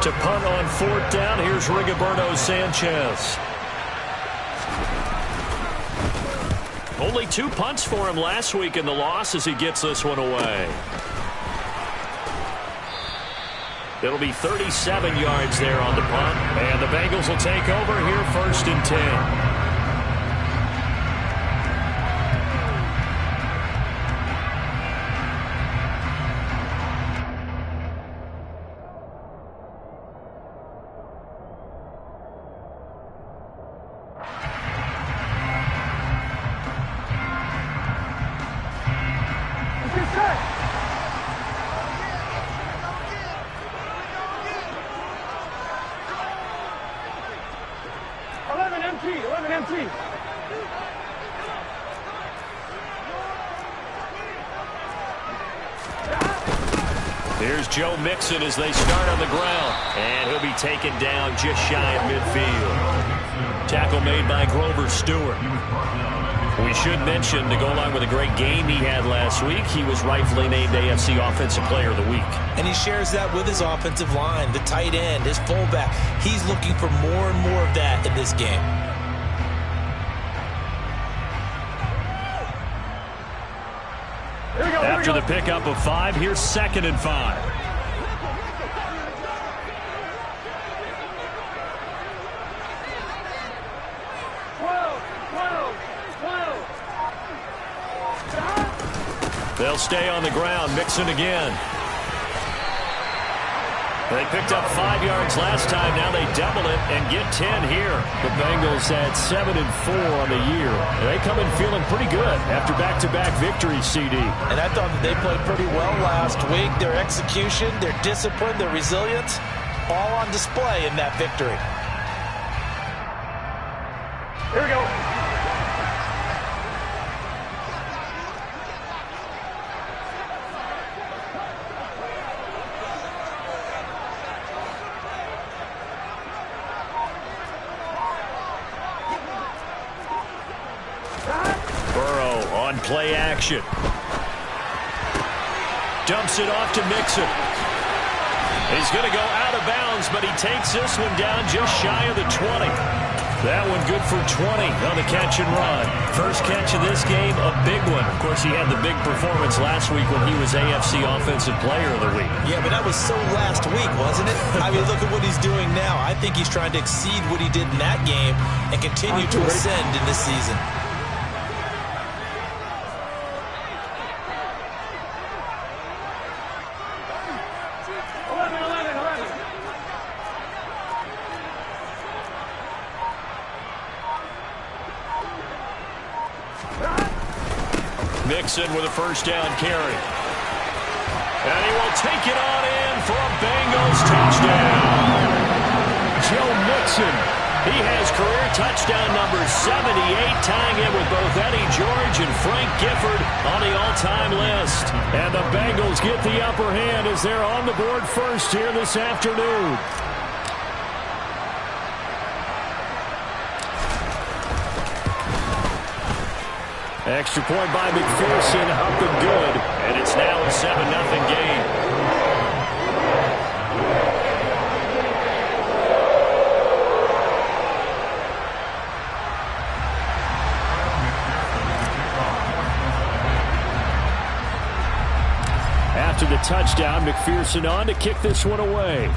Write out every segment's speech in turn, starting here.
To punt on 4th down, here's Rigoberto Sanchez. Only 2 punts for him last week in the loss as he gets this one away. It'll be 37 yards there on the punt. And the Bengals will take over here 1st and 10. Here's Joe Mixon as they start on the ground. And he'll be taken down just shy of midfield. Tackle made by Grover Stewart. We should mention, to go along with a great game he had last week, he was rightfully named AFC Offensive Player of the Week. And he shares that with his offensive line, the tight end, his fullback. He's looking for more and more of that in this game. After the pickup of 5, here's 2nd and 5. They'll stay on the ground. Mixon again. They picked up 5 yards last time. Now they double it and get 10 here. The Bengals at 7-4 on the year. They come in feeling pretty good after back-to-back victories, CD. And I thought that they played pretty well last week. Their execution, their discipline, their resilience, all on display in that victory. Here we go. Play action. Dumps it off to Mixon. He's going to go out of bounds, but he takes this one down just shy of the 20. That one good for 20 on the catch and run. First catch of this game, a big one. Of course, he had the big performance last week when he was AFC Offensive Player of the Week. Yeah, but that was so last week, wasn't it? I mean, look at what he's doing now. I think he's trying to exceed what he did in that game and continue to ascend in this season. Mixon with a 1st down carry. And he will take it on in for a Bengals touchdown. Joe Mixon, he has career touchdown number 78, tying in with both Eddie George and Frank Gifford on the all-time list. And the Bengals get the upper hand as they're on the board first here this afternoon. Extra point by McPherson, up and good, and it's now a 7-0 game. After the touchdown, McPherson on to kick this one away.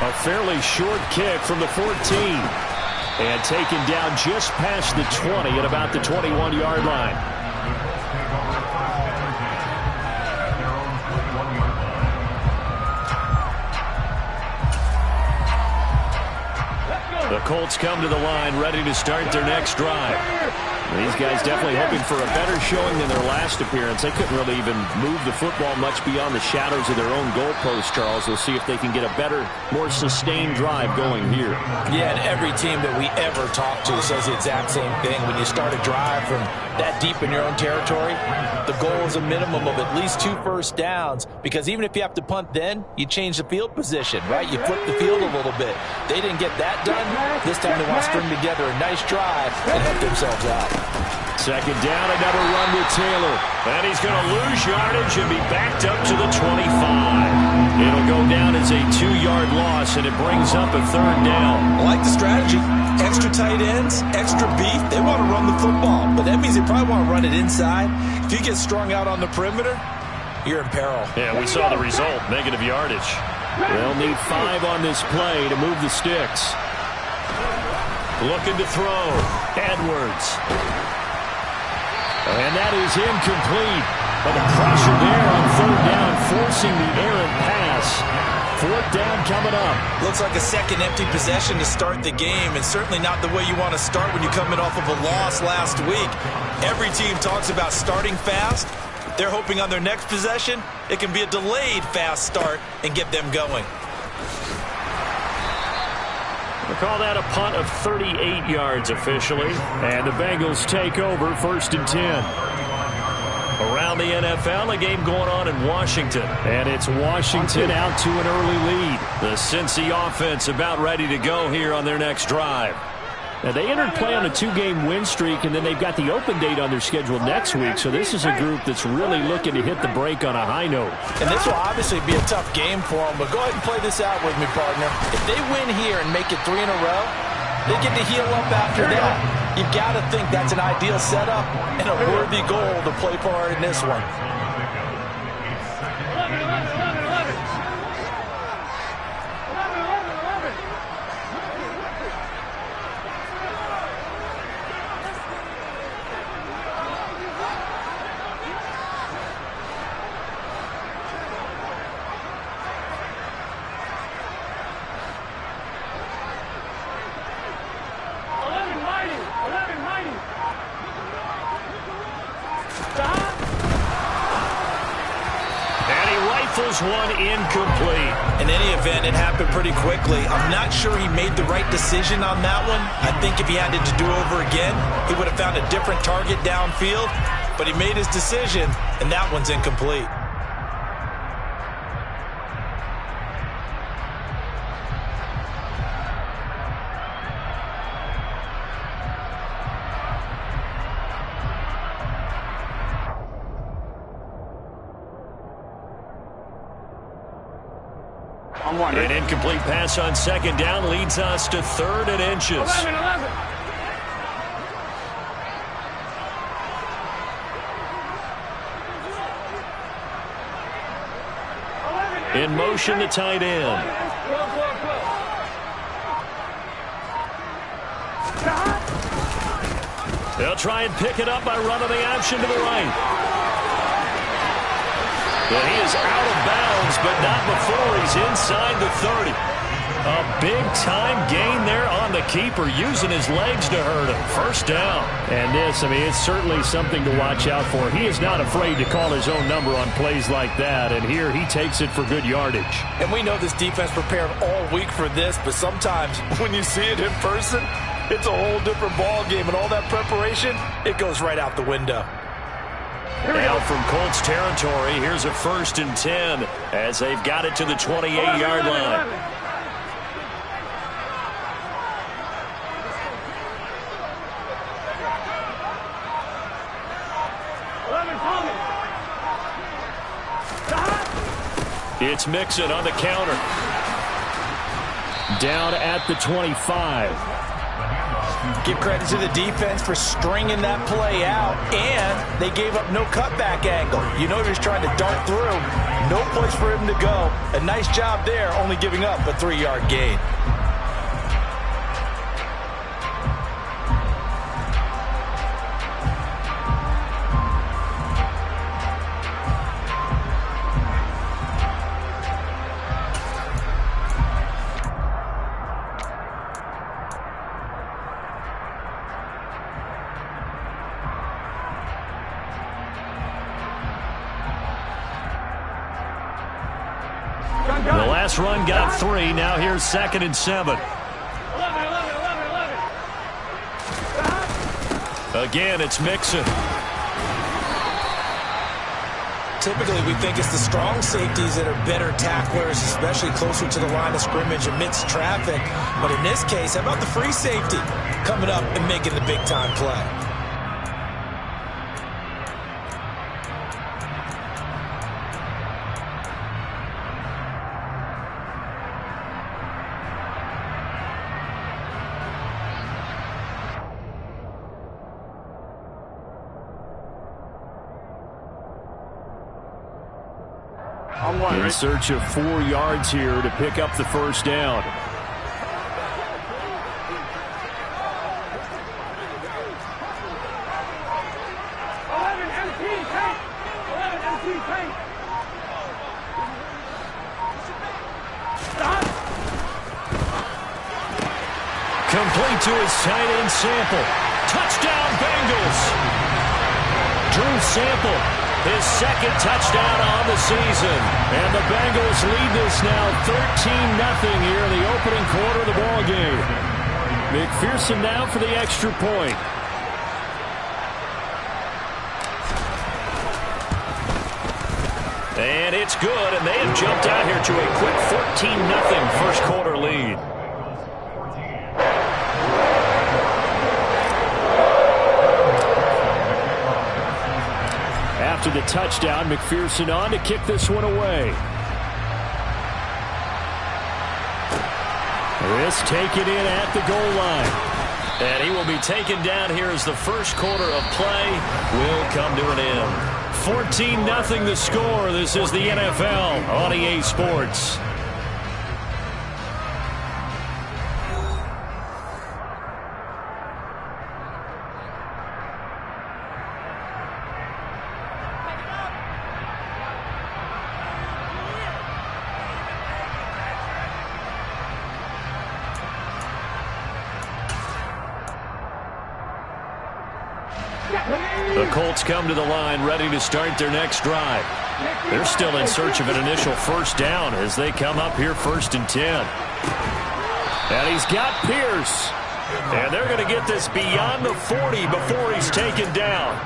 A fairly short kick from the 14. And taken down just past the 20 at about the 21-yard line. The Colts come to the line ready to start their next drive. These guys definitely hoping for a better showing than their last appearance. They couldn't really even move the football much beyond the shadows of their own goalpost, Charles. We'll see if they can get a better, more sustained drive going here. Yeah, and every team that we ever talk to says the exact same thing. When you start a drive from that deep in your own territory, the goal is a minimum of at least 2 first downs, because even if you have to punt then, you change the field position, right? You flip the field a little bit. They didn't get that done. This time they want to string together a nice drive and help themselves out. 2nd down, another run with Taylor. And he's going to lose yardage and be backed up to the 25. It'll go down as a 2-yard loss, and it brings up a 3rd down. I like the strategy. Extra tight ends, extra beef. They want to run the football, but that means they probably want to run it inside. If you get strung out on the perimeter, you're in peril. Yeah, we saw the result, negative yardage. They'll need 5 on this play to move the sticks. Looking to throw. Edwards. And that is incomplete. But the pressure there on 3rd down, forcing the errant pass. 4th down coming up. Looks like a second empty possession to start the game, and certainly not the way you want to start when you're coming off of a loss last week. Every team talks about starting fast. They're hoping on their next possession, it can be a delayed fast start and get them going. We'll call that a punt of 38 yards officially. And the Bengals take over 1st and 10. Around the NFL, a game going on in Washington. And it's Washington out to an early lead. The Cincy offense about ready to go here on their next drive. Now, they entered play on a 2-game win streak, and then they've got the open date on their schedule next week. So this is a group that's really looking to hit the break on a high note. And this will obviously be a tough game for them, but go ahead and play this out with me, partner. If they win here and make it 3 in a row, they get to heal up after that. You've got to think that's an ideal setup and a worthy goal to play for in this one. One incomplete. In any event, it happened pretty quickly. I'm not sure he made the right decision on that one. I think if he had it to do over again, he would have found a different target downfield, but he made his decision, and that one's incomplete. An incomplete pass on 2nd down leads us to 3rd and inches. 11. In motion, the tight end. They'll try and pick it up by running the option to the right. But he is out of bounds, but not before he's inside the 30. A big-time gain there on the keeper, using his legs to hurt him. 1st down. And this, I mean, it's certainly something to watch out for. He is not afraid to call his own number on plays like that, and here he takes it for good yardage. And we know this defense prepared all week for this, but sometimes when you see it in person, it's a whole different ball game, and all that preparation, it goes right out the window. Now from Colts territory, here's a 1st and 10 as they've got it to the 28-yard line. It's Mixon on the counter. Down at the 25. Give credit to the defense for stringing that play out, and they gave up no cutback angle. You know, he's trying to dart through. No place for him to go. A nice job there, only giving up a 3-yard gain. The last run got 3. Now here's 2nd and 7. Again, it's Mixon. Typically, we think it's the strong safeties that are better tacklers, especially closer to the line of scrimmage amidst traffic. But in this case, how about the free safety coming up and making the big-time play? In search of 4 yards here to pick up the first down. Complete to his tight end Sample. Touchdown Bengals. Drew Sample, his second touchdown on the season. And the Bengals lead this now 13-0 here in the opening quarter of the ball game. McPherson now for the extra point. And it's good, and they have jumped out here to a quick 14-0 first quarter lead. After the touchdown, McPherson on to kick this one away. This taken in at the goal line. And he will be taken down here as the first quarter of play will come to an end. 14-0 the score. This is the NFL on EA Sports. The Colts come to the line ready to start their next drive. They're still in search of an initial first down as they come up here 1st and 10. And he's got Pierce. And they're going to get this beyond the 40 before he's taken down.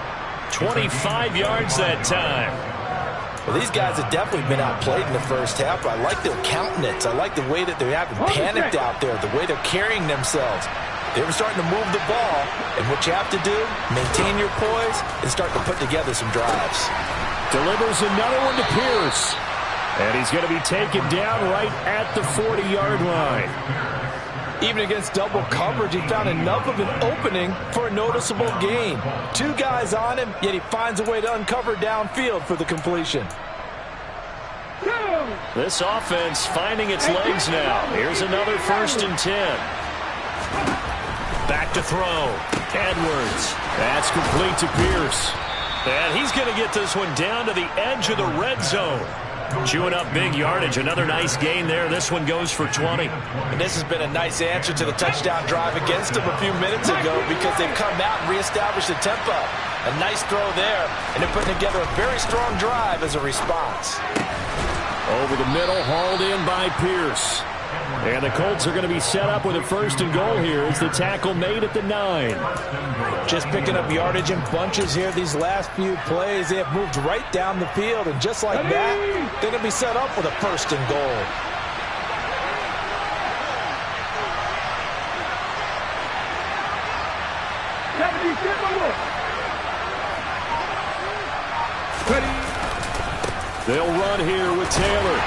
25 yards that time. Well, these guys have definitely been outplayed in the first half. I like their countenance. I like the way that they haven't panicked out there, the way they're carrying themselves. They were starting to move the ball, and what you have to do, maintain your poise and start to put together some drives. Delivers another one to Pierce. And he's going to be taken down right at the 40-yard line. Even against double coverage, he found enough of an opening for a noticeable gain. 2 guys on him, yet he finds a way to uncover downfield for the completion. This offense finding its legs now. Here's another 1st and 10. Back to throw. Edwards. That's complete to Pierce. And he's going to get this one down to the edge of the red zone. Chewing up big yardage. Another nice gain there. This one goes for 20. And this has been a nice answer to the touchdown drive against them a few minutes ago because they've come out and reestablished the tempo. A nice throw there, and they're putting together a very strong drive as a response. Over the middle, hauled in by Pierce. And the Colts are going to be set up with a 1st and goal here as the tackle made at the 9. Just picking up yardage in bunches here these last few plays. They have moved right down the field, and just like that, they're going to be set up with a 1st and goal. They'll run here with Taylor.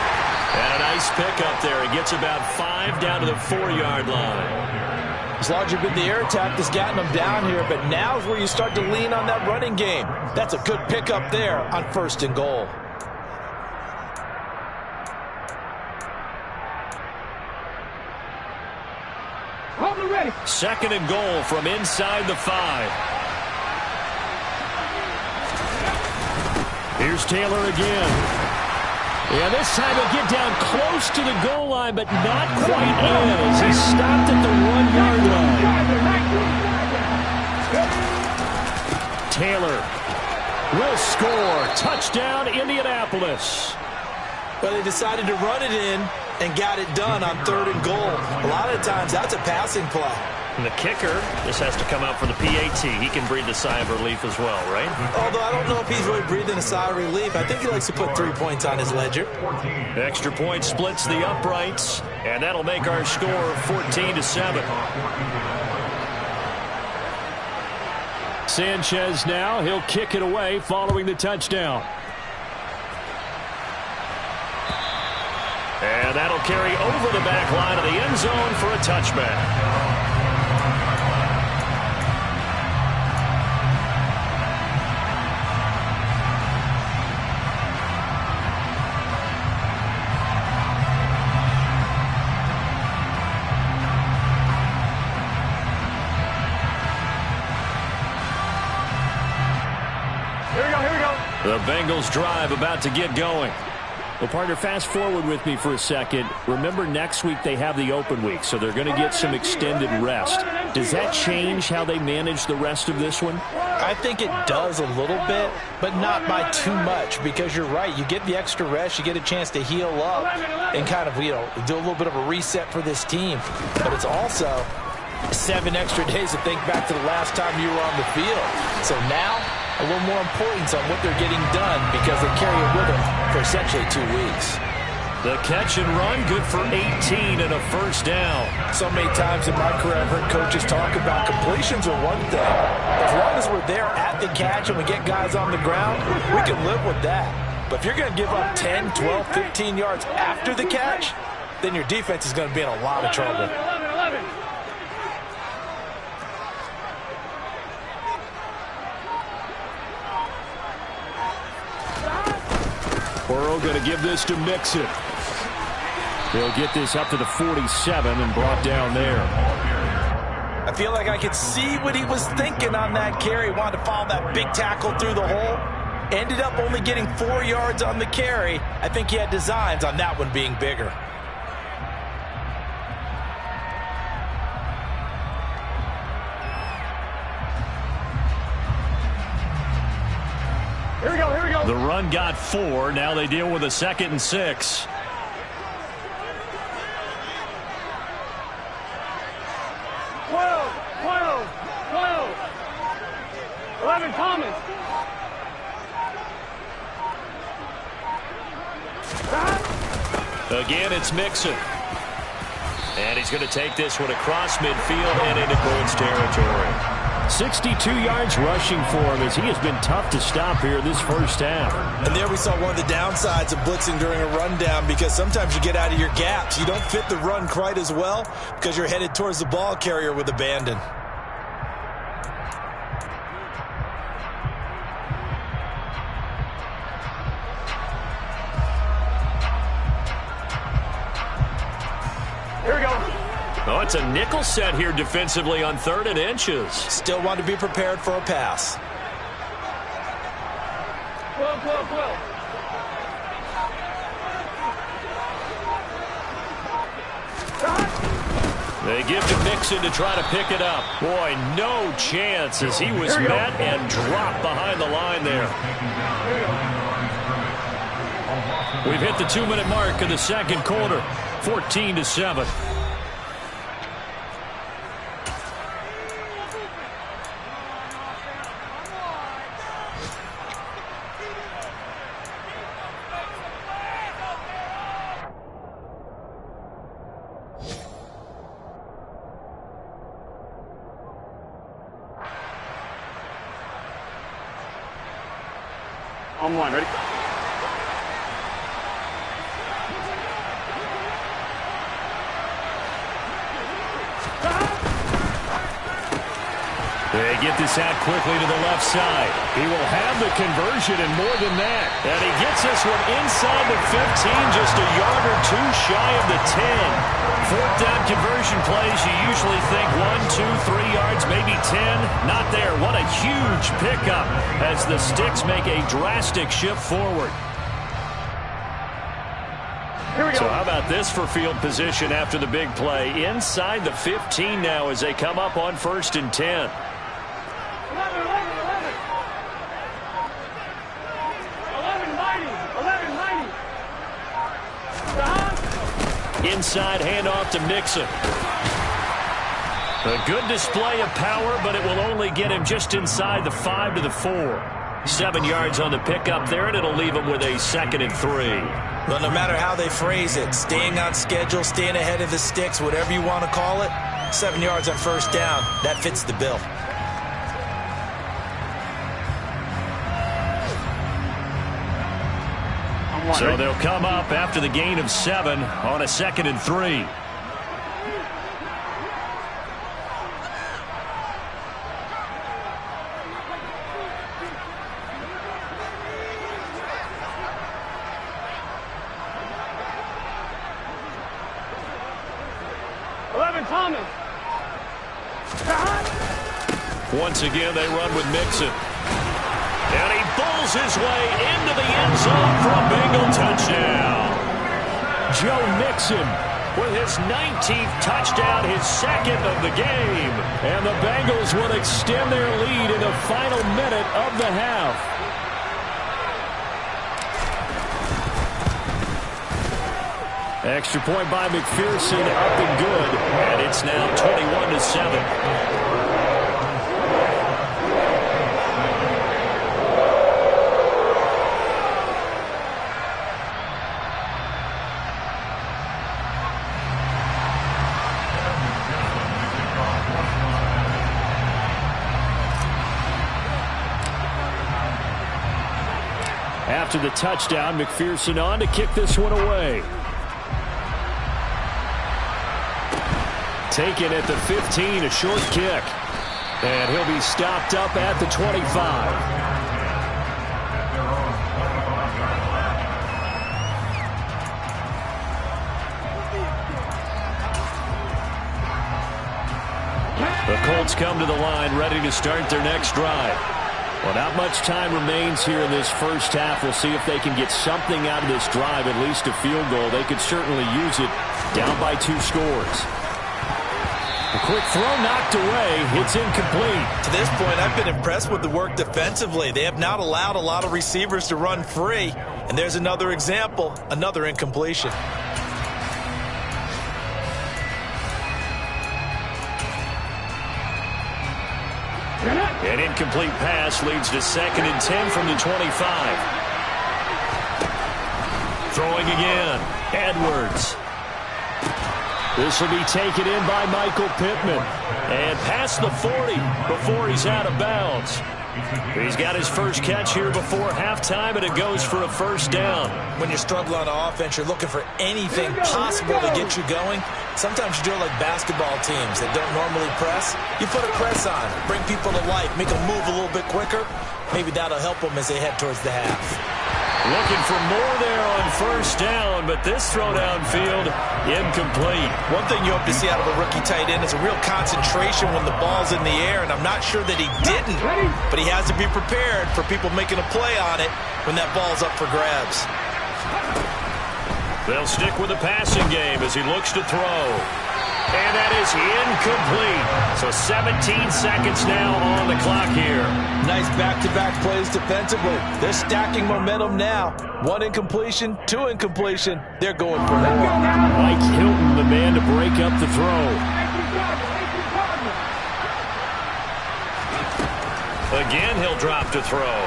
And a nice pickup there. He gets about 5 down to the 4-yard line. It's largely been the air attack that's gotten them down here, but now's where you start to lean on that running game. That's a good pickup there on 1st and goal. Ready. 2nd and goal from inside the 5. Here's Taylor again. Yeah, this time he'll get down close to the goal line, but not quite in as he stopped at the 1-yard line. Taylor will score. Touchdown, Indianapolis. Well, they decided to run it in and got it done on 3rd and goal. A lot of times, that's a passing play. And the kicker, this has to come out for the PAT. He can breathe a sigh of relief as well, right? Although I don't know if he's really breathing a sigh of relief. I think he likes to put 3 points on his ledger. Extra point splits the uprights, and that'll make our score 14-7. Sanchez now, he'll kick it away following the touchdown. And that'll carry over the back line of the end zone for a touchback. Bengals drive about to get going. Well, partner, fast forward with me for a second. Remember, next week they have the open week, so they're going to get some extended rest. Does that change how they manage the rest of this one? I think it does a little bit, but not by too much, because you're right. You get the extra rest, you get a chance to heal up and kind of, do a little bit of a reset for this team. But it's also 7 extra days to think back to the last time you were on the field. So now, a little more importance on what they're getting done because they carry it with them for essentially 2 weeks. The catch and run, good for 18 and a first down. So many times in my career I've heard coaches talk about completions are one thing. As long as we're there at the catch and we get guys on the ground, we can live with that. But if you're going to give up 10, 12, 15 yards after the catch, then your defense is going to be in a lot of trouble. 11. Burrow going to give this to Mixon. They'll get this up to the 47 and brought down there. I feel like I could see what he was thinking on that carry. Wanted to follow that big tackle through the hole. Ended up only getting 4 yards on the carry. I think he had designs on that one being bigger. Here we go. The run got 4. Now they deal with a 2nd and 6. Thomas. Again, it's Mixon. And he's going to take this one across midfield and into Colts territory. 62 yards rushing for him as he has been tough to stop here this first half. And there we saw one of the downsides of blitzing during a rundown, because sometimes you get out of your gaps. You don't fit the run quite as well because you're headed towards the ball carrier with abandon. Here we go. Oh, it's a nickel set here defensively on 3rd and inches. Still want to be prepared for a pass. 12. They give to Mixon to try to pick it up. Boy, no chance as he was met and dropped behind the line there. We've hit the 2-minute mark of the second quarter. 14-7. On one, ready? They get this out quickly to the left side. He will have the conversion and more than that. And he gets this one inside the 15, just a yard or 2 shy of the 10. 4th down conversion plays, you usually think 1, 2, 3 yards, maybe 10. Not there. What a huge pickup as the Sticks make a drastic shift forward. So how about this for field position after the big play? Inside the 15 now as they come up on 1st and 10. 11-90. Inside handoff to Mixon. A good display of power, but it will only get him just inside the 5 to the 4. 7 yards on the pickup there, and it'll leave him with a 2nd and 3. Well, no matter how they phrase it, staying on schedule, staying ahead of the Sticks, whatever you want to call it, 7 yards on 1st down, that fits the bill. So they'll come up after the gain of 7 on a 2nd and 3. Thomas. Once again, they run with Mixon. And he his way into the end zone for a Bengal touchdown. Joe Mixon with his 19th touchdown, his second of the game. And the Bengals will extend their lead in the final minute of the half. Extra point by McPherson, up and good. And it's now 21-7. After the touchdown, McPherson on to kick this one away. Taken at the 15, a short kick. And he'll be stopped up at the 25. The Colts come to the line, ready to start their next drive. Well, not much time remains here in this first half. We'll see if they can get something out of this drive, at least a field goal. They could certainly use it, down by 2 scores. A quick throw knocked away. It's incomplete. To this point, I've been impressed with the work defensively. They have not allowed a lot of receivers to run free. And there's another example, another incompletion. An incomplete pass leads to 2nd and 10 from the 25. Throwing again. Edwards. This will be taken in by Michael Pittman. And past the 40 before he's out of bounds. He's got his first catch here before halftime, and it goes for a first down. When you struggle on offense, you're looking for anything possible to get you going. Sometimes you do it like basketball teams that don't normally press. You put a press on, bring people to life, make them move a little bit quicker. Maybe that'll help them as they head towards the half. Looking for more there on first down, but this throw downfield, incomplete. One thing you hope to see out of a rookie tight end is a real concentration when the ball's in the air, and I'm not sure that he didn't, but he has to be prepared for people making a play on it when that ball's up for grabs. They'll stick with the passing game as he looks to throw. And that is incomplete. So 17 seconds now on the clock here. Nice back-to-back plays defensively. They're stacking momentum now. 1 incompletion, 2 incompletion. They're going for more. Mike Hilton, the man to break up the throw. Again, he'll drop to throw.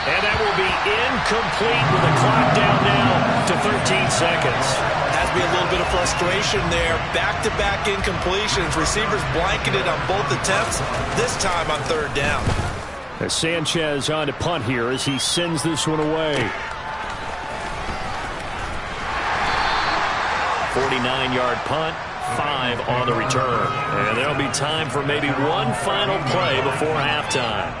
And that will be incomplete with the clock down now to 13 seconds. Has to be a little bit of frustration there. Back-to-back incompletions. Receivers blanketed on both attempts, this time on 3rd down. As Sanchez on to punt here as he sends this one away. 49-yard punt, 5 on the return. And there'll be time for maybe one final play before halftime.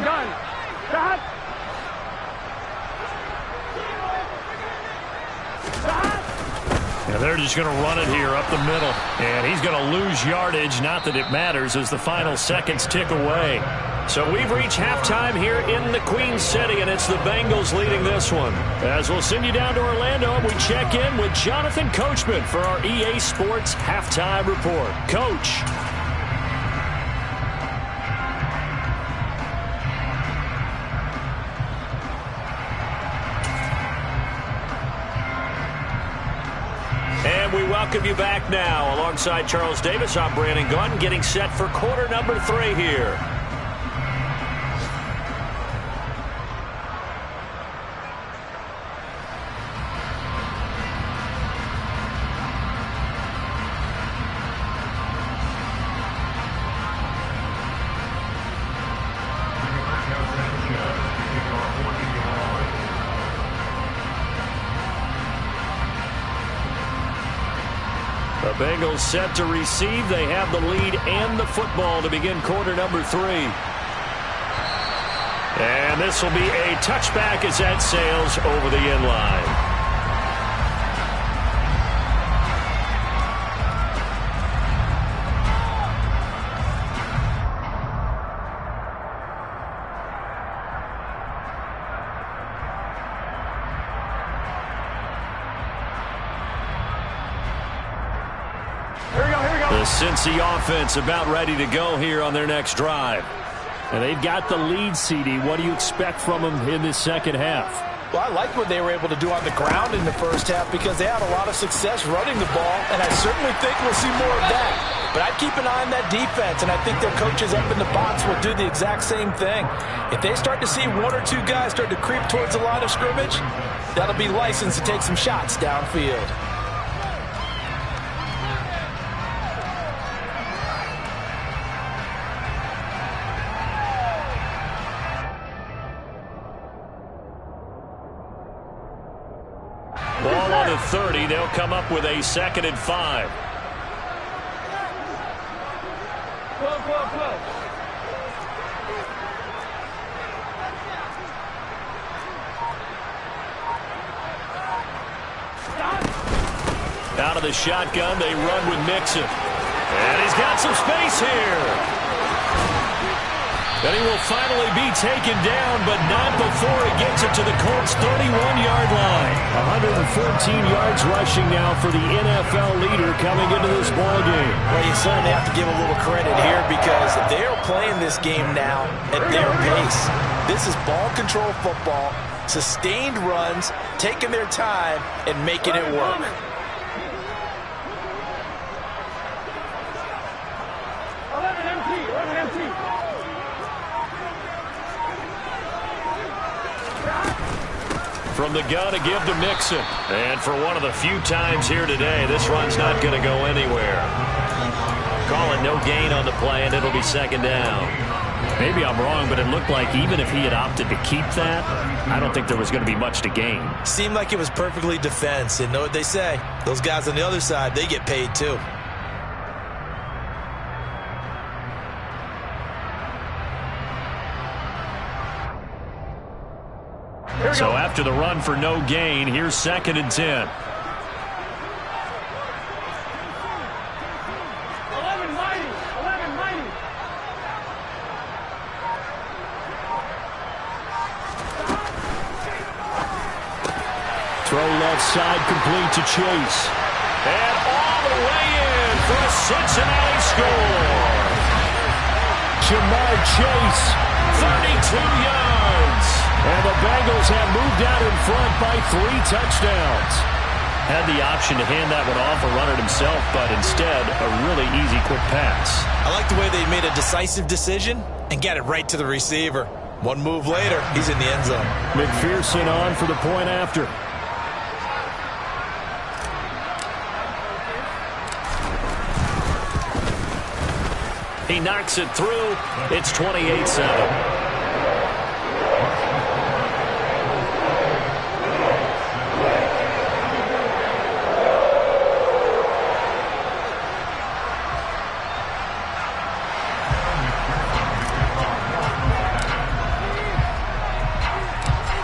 Gun. Stop. Yeah, they're just going to run it here up the middle. And he's going to lose yardage. Not that it matters as the final seconds tick away. So we've reached halftime here in the Queen City, and it's the Bengals leading this one. As we'll send you down to Orlando, we check in with Jonathan Coachman for our EA Sports Halftime Report. Coach. And we welcome you back now. Alongside Charles Davis, I'm Brandon Gaudin, getting set for quarter number 3 here. The Bengals set to receive. They have the lead and the football to begin quarter number 3. And this will be a touchback as that sails over the end line. The Cincy offense about ready to go here on their next drive. And they've got the lead, CD. What do you expect from them in this second half? Well, I like what they were able to do on the ground in the first half because they had a lot of success running the ball, and I certainly think we'll see more of that. But I'd keep an eye on that defense, and I think their coaches up in the box will do the exact same thing. If they start to see one or two guys start to creep towards the line of scrimmage, that'll be licensed to take some shots downfield. Ball on the 30. They'll come up with a 2nd and 5. Out of the shotgun, they run with Mixon. And he's got some space here. And he will finally be taken down, but not before he gets it to the Colts' 31-yard line. 114 yards rushing now for the NFL leader coming into this ballgame. Well, you certainly have to give a little credit here because they're playing this game now at their pace. This is ball control football, sustained runs, taking their time, and making it work. From the gun, a give to Mixon. And for one of the few times here today, this run's not going to go anywhere. Call it no gain on the play, and it'll be 2nd down. Maybe I'm wrong, but it looked like even if he had opted to keep that, I don't think there was going to be much to gain. Seemed like it was perfectly defense. And know what they say? Those guys on the other side, they get paid too. So after the run for no gain, here's 2nd and 10. 11 mighty. Throw left side complete to Chase. And all the way in for a Cincinnati score. Jamar Chase, 32 yards. And the Bengals have moved out in front by 3 touchdowns. Had the option to hand that one off or run it himself, but instead, a really easy quick pass. I like the way they made a decisive decision and got it right to the receiver. One move later, he's in the end zone. McPherson on for the point after. He knocks it through. It's 28-7.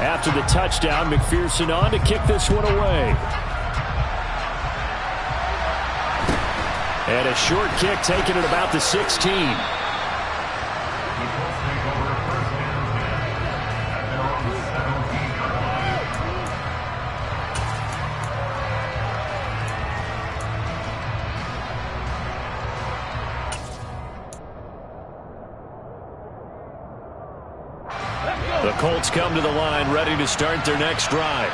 After the touchdown, McPherson on to kick this one away. And a short kick taken at about the 16. The Colts come to the line ready to start their next drive.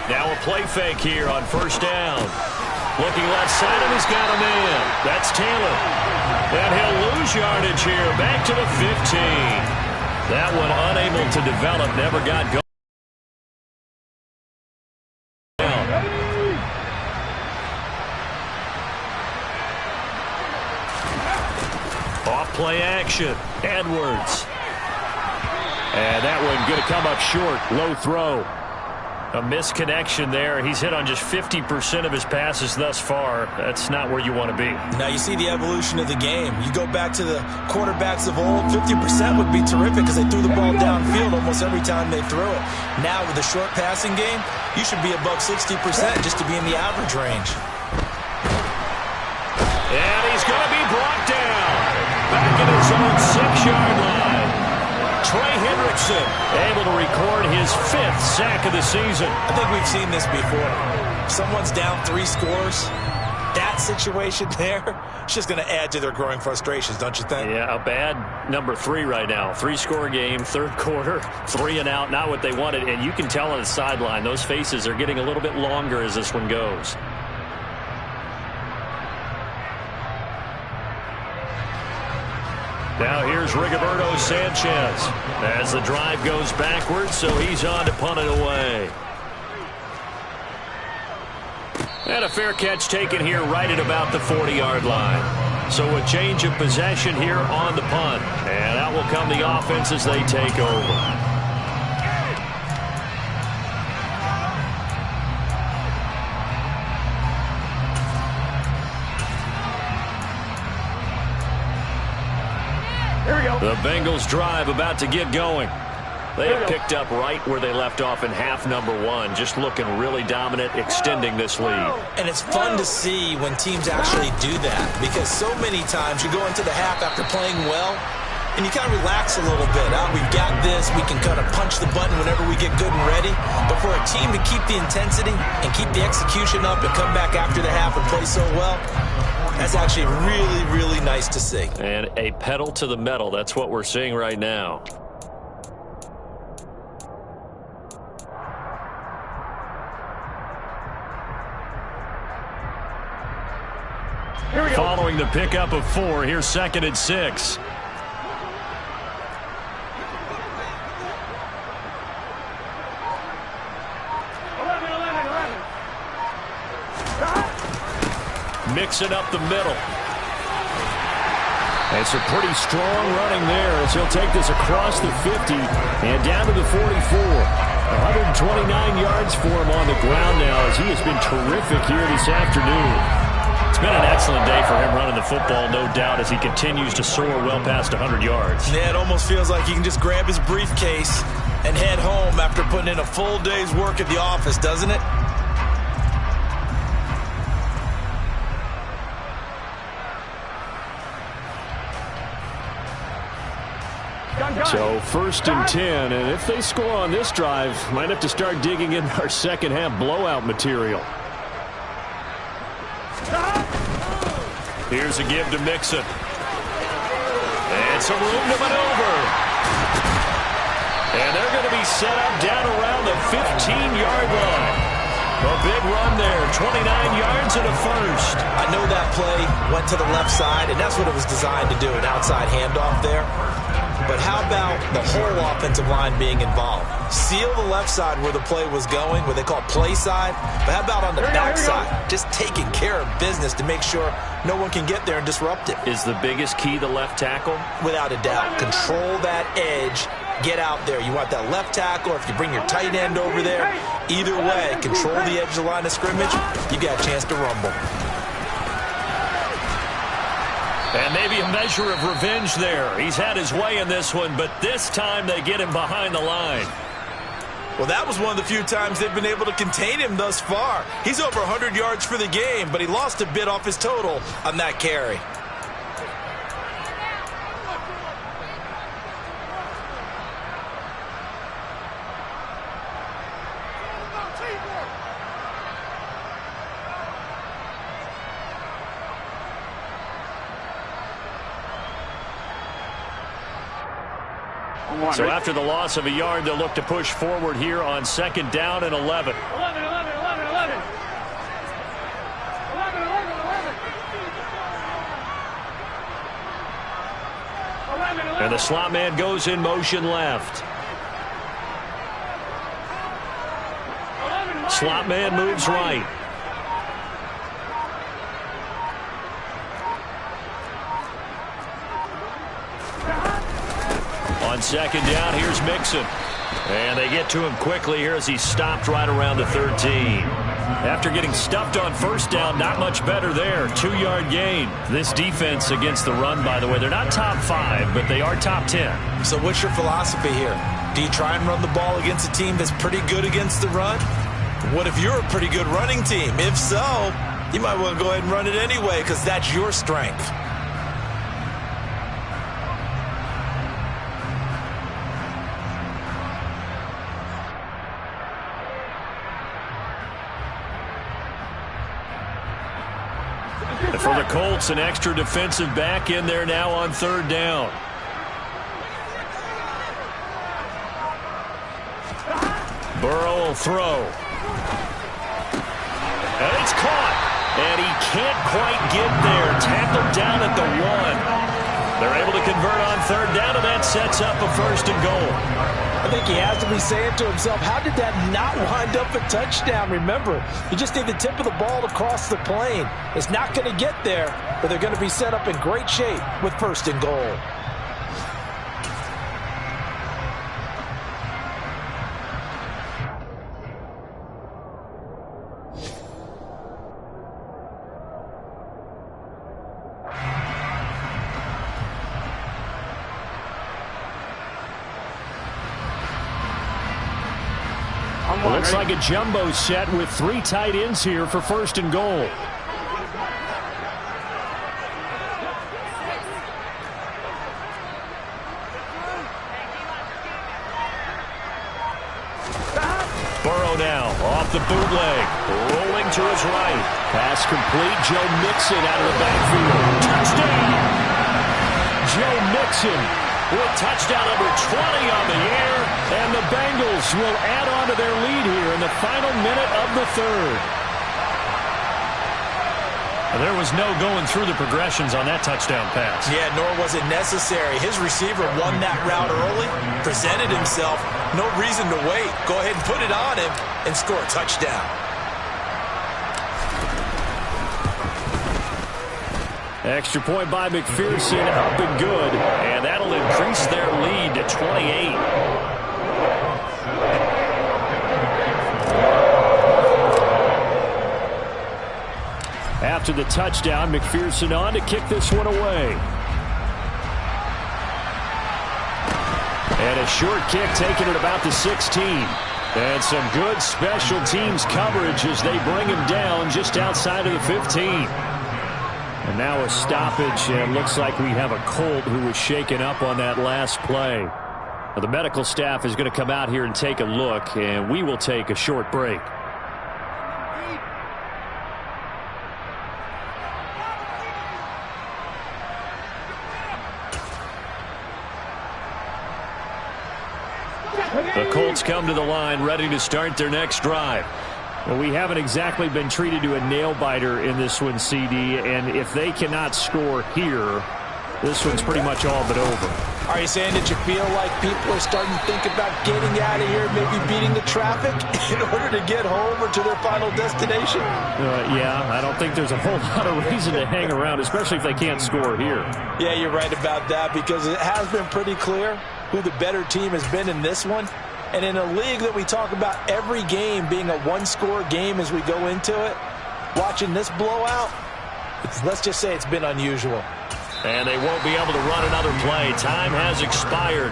Now a play fake here on 1st down. Looking left side, and he's got a man. That's Taylor. And he'll lose yardage here. Back to the 15. That one unable to develop, never got going. Play action. Edwards. And that one going to come up short. Low throw. A misconnection there. He's hit on just 50% of his passes thus far. That's not where you want to be. Now you see the evolution of the game. You go back to the quarterbacks of old, 50% would be terrific because they threw the ball downfield almost every time they threw it. Now with the short passing game, you should be above 60% just to be in the average range. And he's going to be brought down. Back at his own 6-yard line. Trey Hendrickson able to record his 5th sack of the season. I think we've seen this before. Someone's down 3 scores. That situation there, it's just going to add to their growing frustrations, don't you think? Yeah, a bad number 3 right now. 3-score game, 3rd quarter, 3 and out, not what they wanted. And you can tell on the sideline, those faces are getting a little bit longer as this one goes. Now here's Rigoberto Sanchez as the drive goes backwards, so he's on to punt it away. And a fair catch taken here right at about the 40-yard line. So a change of possession here on the punt. And out will come the offense as they take over. The Bengals drive about to get going. They have picked up right where they left off in half number 1, just looking really dominant, extending this lead. And it's fun to see when teams actually do that, because so many times you go into the half after playing well, and you kind of relax a little bit. We've got this. We can kind of punch the button whenever we get good and ready. But for a team to keep the intensity and keep the execution up and come back after the half and play so well, that's actually really, really nice to see. And a pedal to the metal. That's what we're seeing right now. Following the pickup of 4, here's 2nd and 6. Mixing up the middle. And some pretty strong running there as he'll take this across the 50 and down to the 44. 129 yards for him on the ground now as he has been terrific here this afternoon. It's been an excellent day for him running the football, no doubt, as he continues to soar well past 100 yards. Yeah, it almost feels like he can just grab his briefcase and head home after putting in a full day's work at the office, doesn't it? So 1st and 10, and if they score on this drive, might have to start digging in our second half blowout material. Here's a give to Mixon. And some room to maneuver. And they're going to be set up down around the 15-yard line. A big run there, 29 yards and a first. I know that play went to the left side, and that's what it was designed to do, an outside handoff there. But how about the whole offensive line being involved? Seal the left side where the play was going, what they call play side. But how about on the back side? Just taking care of business to make sure no one can get there and disrupt it. Is the biggest key the left tackle? Without a doubt. Control that edge. Get out there. You want that left tackle, or if you bring your tight end over there, either way, control the edge of the line of scrimmage, you got a chance to rumble. And maybe a measure of revenge there. He's had his way in this one, but this time they get him behind the line. Well, that was one of the few times they've been able to contain him thus far. He's over 100 yards for the game, but he lost a bit off his total on that carry. So after the loss of a yard, they'll look to push forward here on 2nd down and 11. And the slot man goes in motion left. Slot man moves right. On 2nd down, here's Mixon. And they get to him quickly here as he stopped right around the 13. After getting stuffed on first down, not much better there. 2-yard gain. This defense against the run, by the way, they're not top 5, but they are top 10. So what's your philosophy here? Do you try and run the ball against a team that's pretty good against the run? What if you're a pretty good running team? If so, you might want to go ahead and run it anyway because that's your strength. And for the Colts, an extra defensive back in there now on 3rd down. Burrow will throw. And it's caught. And he can't quite get there. Tackled down at the 1. They're able to convert on 3rd down, and that sets up a 1st and goal. I think he has to be saying to himself, how did that not wind up a touchdown? Remember, you just need the tip of the ball to cross the plane. It's not going to get there, but they're going to be set up in great shape with 1st and goal. Looks like a jumbo set with 3 tight ends here for 1st and goal. Burrow now off the bootleg, rolling to his right. Pass complete. Joe Mixon out of the backfield. Touchdown! Joe Mixon with touchdown number 20 on the air, and the Bengals will add on to their lead here in the final minute of the 3rd. There was no going through the progressions on that touchdown pass. Yeah, nor was it necessary. His receiver won that route early, presented himself, no reason to wait. Go ahead and put it on him and score a touchdown. Extra point by McPherson, up and good, and that'll increase their lead to 28. After the touchdown, McPherson on to kick this one away. And a short kick taken at about the 16. And some good special teams coverage as they bring him down just outside of the 15. And now a stoppage, and looks like we have a Colt who was shaken up on that last play. Now the medical staff is going to come out here and take a look, and we will take a short break. The Colts come to the line ready to start their next drive. Well, we haven't exactly been treated to a nail-biter in this one, CD, and if they cannot score here, this one's pretty much all but over. Are you saying that you feel like people are starting to think about getting out of here, maybe beating the traffic in order to get home or to their final destination? Yeah, I don't think there's a whole lot of reason to hang around, especially if they can't score here. Yeah, you're right about that, because it has been pretty clear who the better team has been in this one. And in a league that we talk about every game being a one-score game as we go into it, watching this blowout, let's just say it's been unusual. And they won't be able to run another play. Time has expired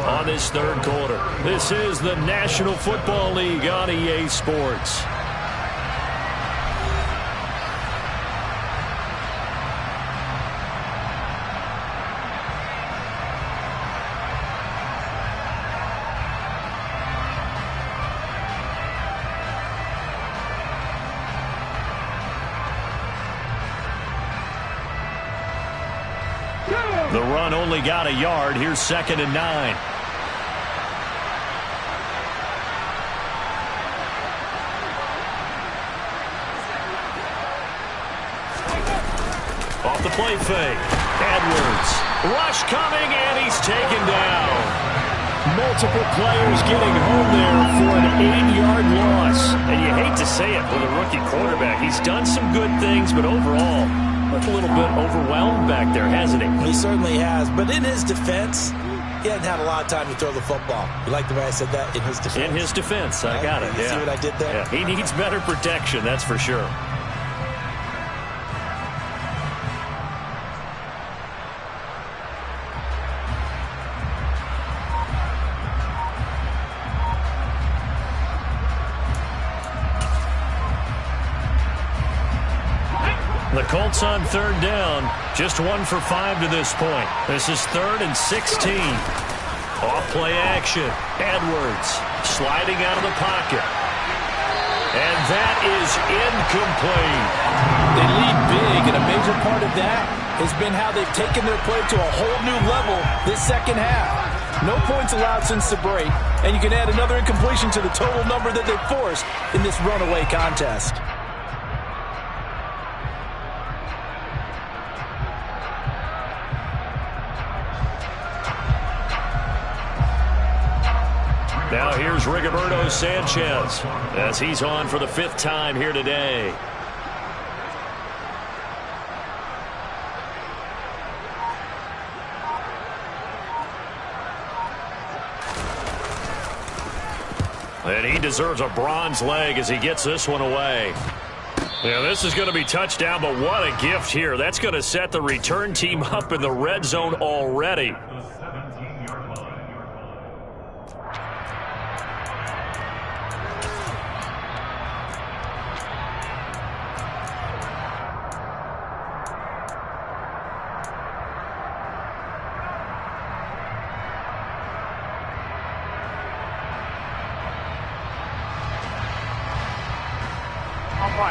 on this 3rd quarter. This is the National Football League on EA Sports. The run only got a yard. Here's 2nd and 9. Off the play fake. Edwards. Rush coming, and he's taken down. Multiple players getting home there for an 8-yard loss. And you hate to say it with a rookie quarterback. He's done some good things, but overall, looked a little bit overwhelmed back there, hasn't he? He certainly has. But in his defense, he hadn't had a lot of time to throw the football. You like the way I said that? In his defense? In his defense. I got it. You see what I did there? Yeah. He needs better protection, that's for sure. The Colts on 3rd down. Just 1 for 5 to this point. This is 3rd and 16. Off play action. Edwards sliding out of the pocket. And that is incomplete. They lead big, and a major part of that has been how they've taken their play to a whole new level this second half. No points allowed since the break, and you can add another incompletion to the total number that they forced in this runaway contest. Now here's Rigoberto Sanchez as he's on for the 5th time here today. And he deserves a bronze leg as he gets this one away. Yeah, this is going to be touchdown, but what a gift here. That's going to set the return team up in the red zone already.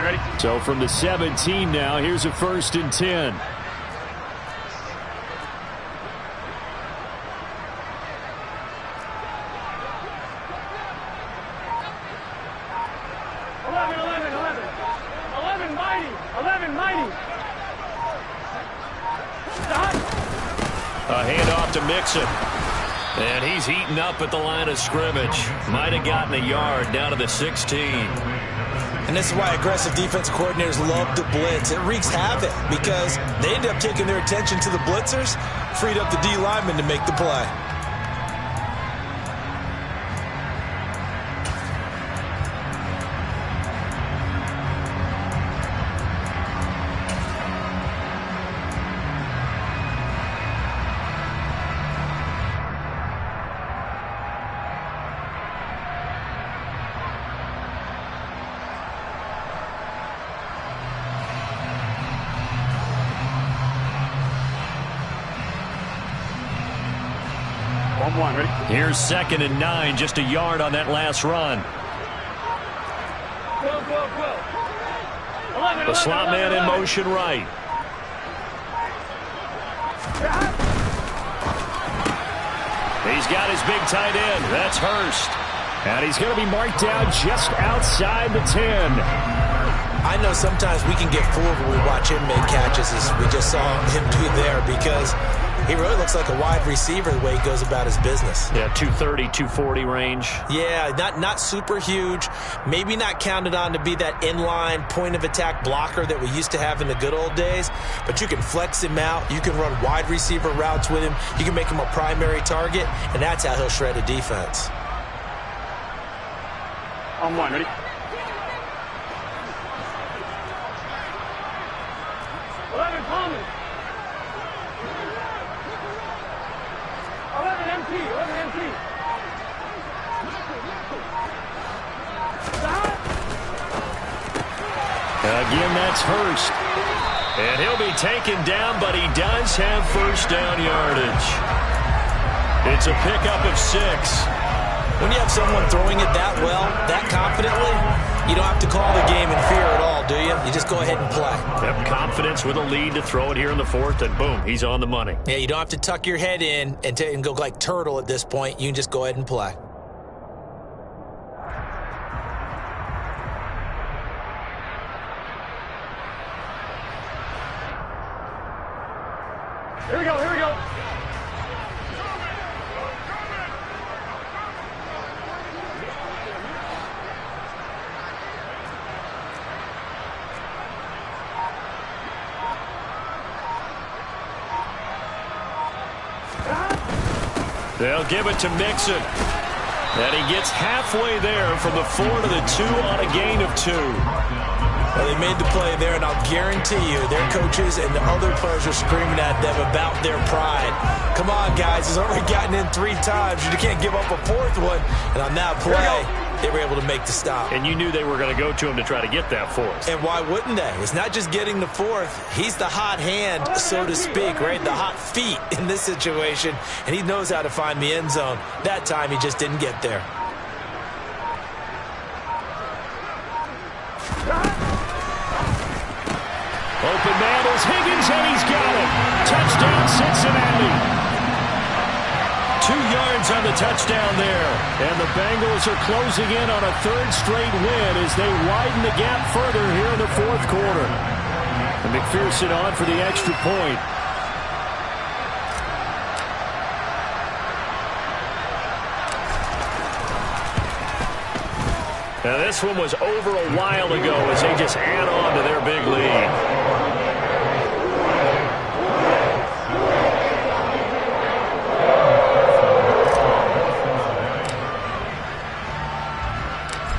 Ready? So from the 17 now, here's a 1st and 10. A handoff to Mixon. And he's heating up at the line of scrimmage. Might have gotten a yard down to the 16. And this is why aggressive defensive coordinators love to blitz. It wreaks havoc because they end up taking their attention to the blitzers, freed up the D lineman to make the play. Ready? Here's 2nd and 9, just a yard on that last run. The slot man in motion right. He's got his big tight end. That's Hurst. And he's going to be marked down just outside the 10. I know sometimes we can get fooled when we watch him make catches, as we just saw him do there, because he really looks like a wide receiver the way he goes about his business. Yeah, 230, 240 range. Yeah, not super huge. Maybe not counted on to be that inline point-of-attack blocker that we used to have in the good old days. But you can flex him out. You can run wide receiver routes with him. You can make him a primary target, and that's how he'll shred a defense. On 1, ready? 11 Coleman. 11 MT. 11 MT. Again, that's Hurst. And he'll be taken down, but he does have first down yardage. It's a pickup of 6. When you have someone throwing it that well, that confidently, you don't have to call the game in fear at all, do you? You just go ahead and play. Yep, confidence with a lead to throw it here in the 4th, and boom, he's on the money. Yeah, you don't have to tuck your head in and go like turtle at this point. You can just go ahead and play. Here we go, here we go. They'll give it to Mixon. And he gets halfway there from the 4 to the 2 on a gain of 2. Well, they made the play there, and I'll guarantee you their coaches and the other players are screaming at them about their pride. Come on, guys. He's already gotten in 3 times. You can't give up a 4th one. And on that play, they were able to make the stop. And you knew they were going to go to him to try to get that 4th. And why wouldn't they? It's not just getting the 4th. He's the hot hand, so to speak, right? The hot feet in this situation. And he knows how to find the end zone. That time, he just didn't get there. Open man is Higgins, and he's got it. Touchdown, Cincinnati. 2 yards on the touchdown there. And the Bengals are closing in on a 3rd straight win as they widen the gap further here in the 4th quarter. And McPherson on for the extra point. Now this one was over a while ago as they just add on to their big lead.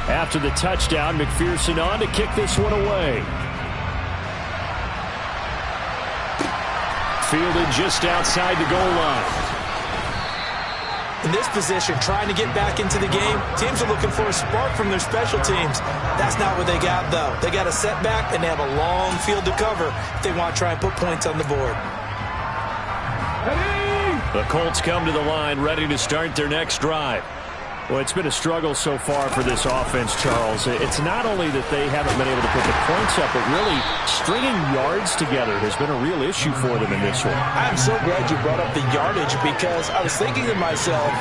After the touchdown, McPherson on to kick this one away. Fielded just outside the goal line. In this position, trying to get back into the game, teams are looking for a spark from their special teams. That's not what they got, though. They got a setback, and they have a long field to cover if they want to try and put points on the board. The Colts come to the line, ready to start their next drive. Well, it's been a struggle so far for this offense, Charles. It's not only that they haven't been able to put the points up, but really stringing yards together has been a real issue for them in this one. I'm so glad you brought up the yardage because I was thinking to myself,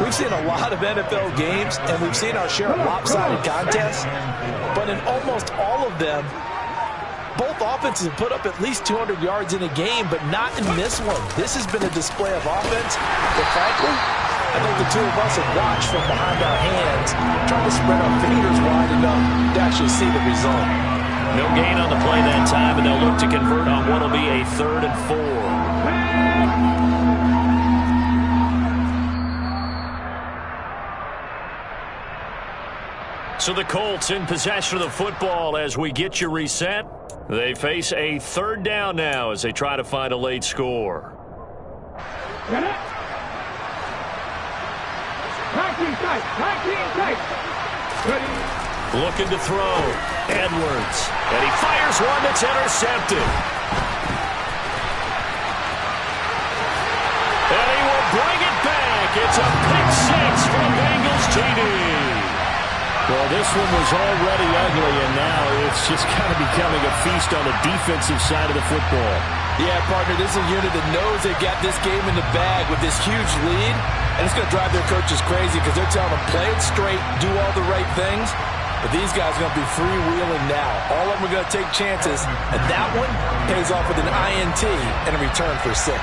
we've seen a lot of NFL games, and we've seen our share of lopsided contests, but in almost all of them, both offenses have put up at least 200 yards in a game, but not in this one. This has been a display of offense, but frankly, I think the two of us have watched from behind our hands, trying to spread our fingers wide enough to actually see the result. No gain on the play that time, and they'll look to convert on what will be a 3rd and 4. So the Colts in possession of the football as we get you reset. They face a 3rd down now as they try to find a late score. Looking to throw. Edwards. And he fires one that's intercepted. And he will bring it back. It's a pick 6 for the Bengals TD. Well, this one was already ugly, and now it's just kind of becoming a feast on the defensive side of the football. Yeah, partner, this is a unit that knows they got this game in the bag with this huge lead, and it's going to drive their coaches crazy because they're telling them, play it straight, do all the right things. But these guys are going to be freewheeling now. All of them are going to take chances, and that one pays off with an INT and a return for 6.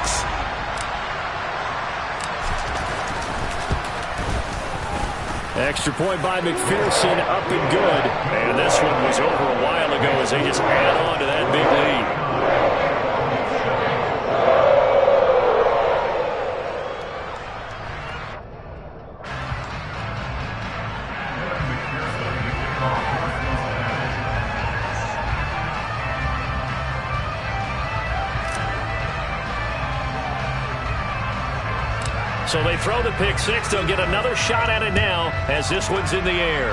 Extra point by McPherson, up and good. And this one was over a while ago as they just add on to that big lead. So they throw the pick 6. They'll get another shot at it now as this one's in the air.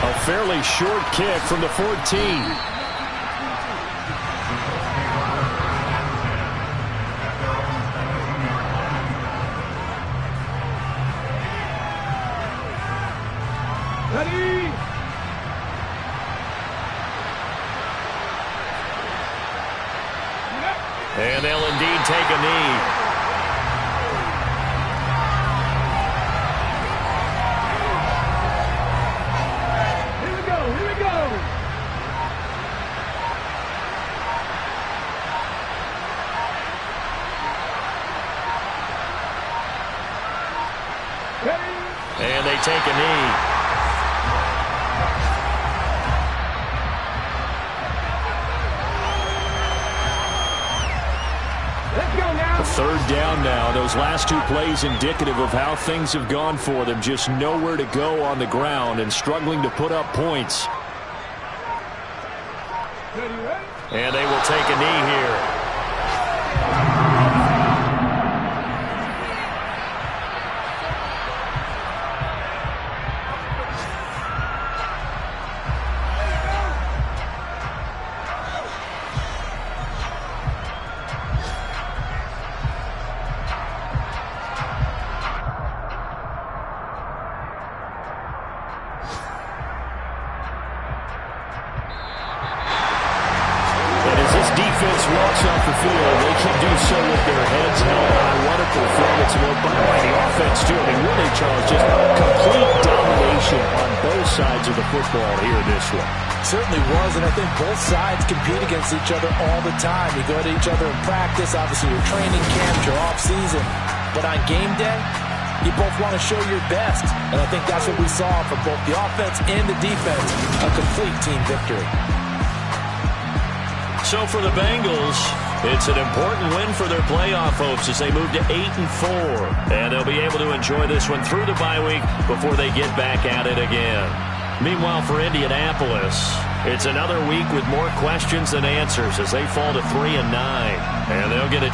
A fairly short kick from the 14. And they'll indeed take a knee. And they take a knee. Third down now. Those last two plays indicative of how things have gone for them. Just nowhere to go on the ground and struggling to put up points. And they will take a knee here. Walks off the field. They can do so with their heads held high. What a performance. By the offense, too. I mean, really, Charles, just complete domination on both sides of the football here in this one. Certainly was, and I think both sides compete against each other all the time. You go to each other in practice, obviously your training camp, your off-season. But on game day, you both want to show your best. And I think that's what we saw from both the offense and the defense. A complete team victory. So for the Bengals, it's an important win for their playoff hopes as they move to 8-4. And they'll be able to enjoy this one through the bye week before they get back at it again. Meanwhile, for Indianapolis, it's another week with more questions than answers as they fall to 3-9. And they'll get a